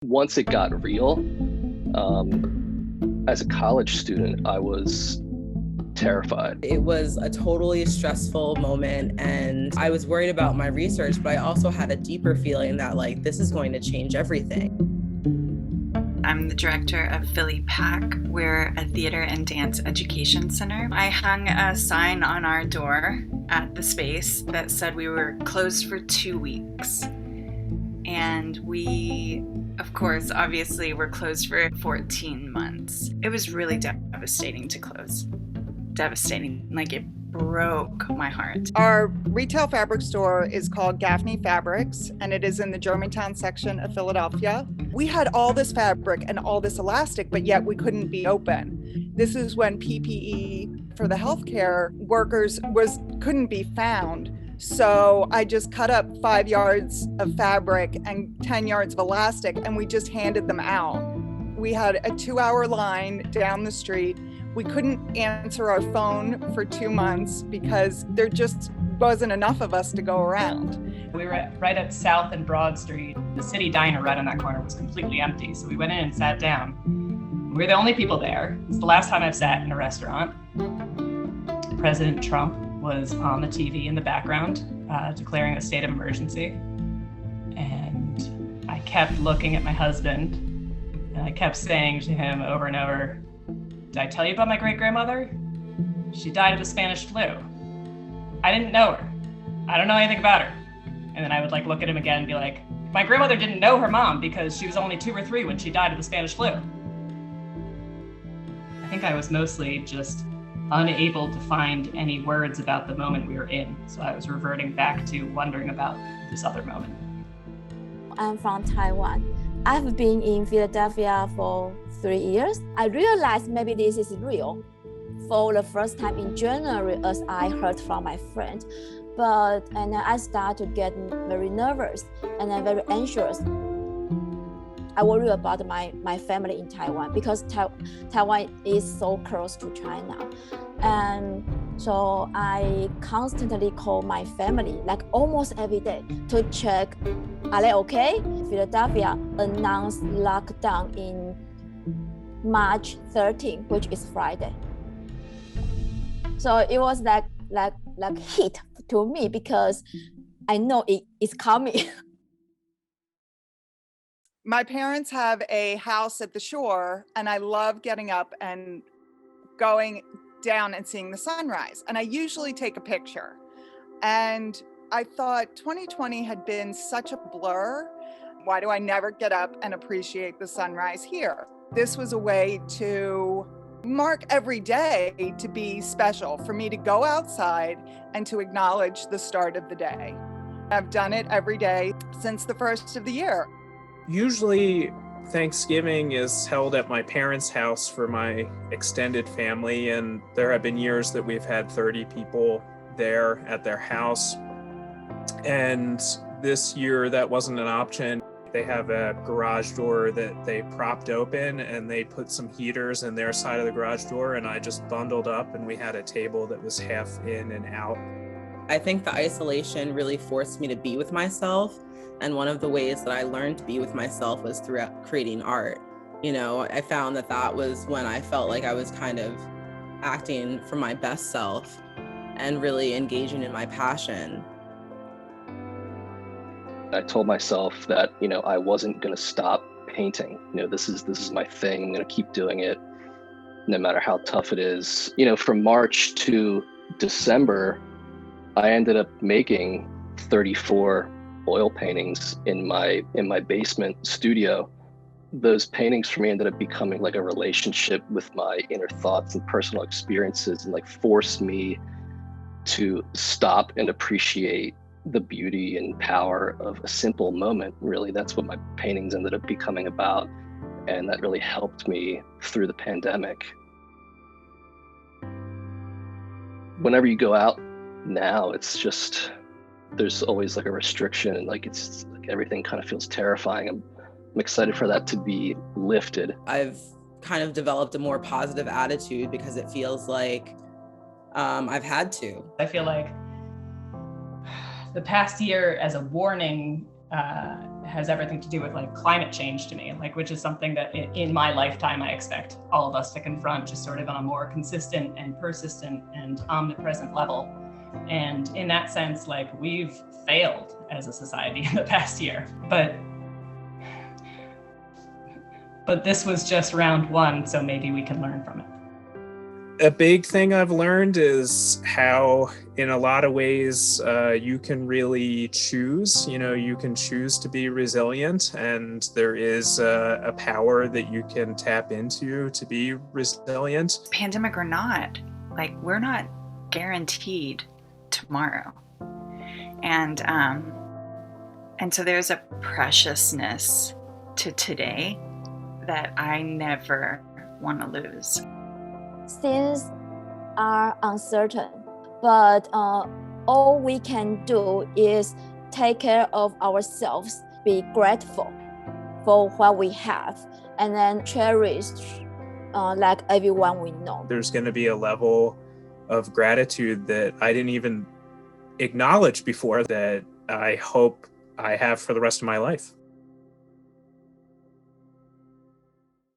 Once it got real, as a college student, I was terrified. It was a totally stressful moment, and I was worried about my research, but I also had a deeper feeling that this is going to change everything. I'm the director of Philly PAC. We're a theater and dance education center. I hung a sign on our door at the space that said we were closed for 2 weeks. And we, of course, obviously were closed for 14 months. It was really devastating to close. Devastating. It broke my heart. Our retail fabric store is called Gaffney Fabrics, and it is in the Germantown section of Philadelphia. We had all this fabric and all this elastic, but yet we couldn't be open. This is when PPE for the healthcare workers couldn't be found. So I just cut up 5 yards of fabric and 10 yards of elastic, and we just handed them out. We had a 2-hour line down the street. We couldn't answer our phone for 2 months because there just wasn't enough of us to go around. We were right at South and Broad Street. The city diner right on that corner was completely empty. So we went in and sat down. We were the only people there. It's the last time I've sat in a restaurant. President Trump was on the TV in the background, declaring a state of emergency. And I kept looking at my husband, and I kept saying to him over and over, "Did I tell you about my great-grandmother? She died of the Spanish flu. I didn't know her. I don't know anything about her." And then I would look at him again and be like, "My grandmother didn't know her mom because she was only 2 or 3 when she died of the Spanish flu." I think I was mostly just unable to find any words about the moment we were in. So I was reverting back to wondering about this other moment. I'm from Taiwan. I've been in Philadelphia for 3 years. I realized maybe this is real for the first time in January, as I heard from my friend. And I started to get very nervous and then very anxious. I worry about my family in Taiwan because Taiwan is so close to China. And so I constantly call my family, almost every day, to check, are they okay? Philadelphia announced lockdown in March 13, which is Friday. So it was like hit to me because I know it is coming. My parents have a house at the shore, and I love getting up and going down and seeing the sunrise. And I usually take a picture. And I thought 2020 had been such a blur. Why do I never get up and appreciate the sunrise here? This was a way to mark every day to be special, for me to go outside and to acknowledge the start of the day. I've done it every day since the first of the year. Usually Thanksgiving is held at my parents' house for my extended family, and there have been years that we've had 30 people there at their house. And this year that wasn't an option. They have a garage door that they propped open, and they put some heaters in their side of the garage door, and I just bundled up, and we had a table that was half in and out. I think the isolation really forced me to be with myself. And one of the ways that I learned to be with myself was through creating art. I found that was when I felt like I was kind of acting from my best self and really engaging in my passion. I told myself that, I wasn't going to stop painting. This is my thing. I'm going to keep doing it no matter how tough it is. From March to December, I ended up making 34 oil paintings in my basement studio. Those paintings for me ended up becoming a relationship with my inner thoughts and personal experiences, and forced me to stop and appreciate the beauty and power of a simple moment. Really, that's what my paintings ended up becoming about, and that really helped me through the pandemic. Whenever you go out now, it's just, there's always a restriction, and it's everything kind of feels terrifying. I'm excited for that to be lifted. I've kind of developed a more positive attitude because it feels like I've had to. I feel like the past year as a warning has everything to do with like climate change to me, like, which is something that in my lifetime I expect all of us to confront, just sort of on a more consistent and persistent and omnipresent level. And in that sense, like, we've failed as a society in the past year, but this was just round one, so maybe we can learn from it. A big thing I've learned is how, in a lot of ways, you can really choose. You can choose to be resilient, and there is a power that you can tap into to be resilient. Pandemic or not, like, we're not guaranteed tomorrow, and so there's a preciousness to today that I never want to lose. Things are uncertain, but all we can do is take care of ourselves, be grateful for what we have, and then cherish like everyone we know. There's going to be a level of gratitude that I didn't even acknowledge before that I hope I have for the rest of my life.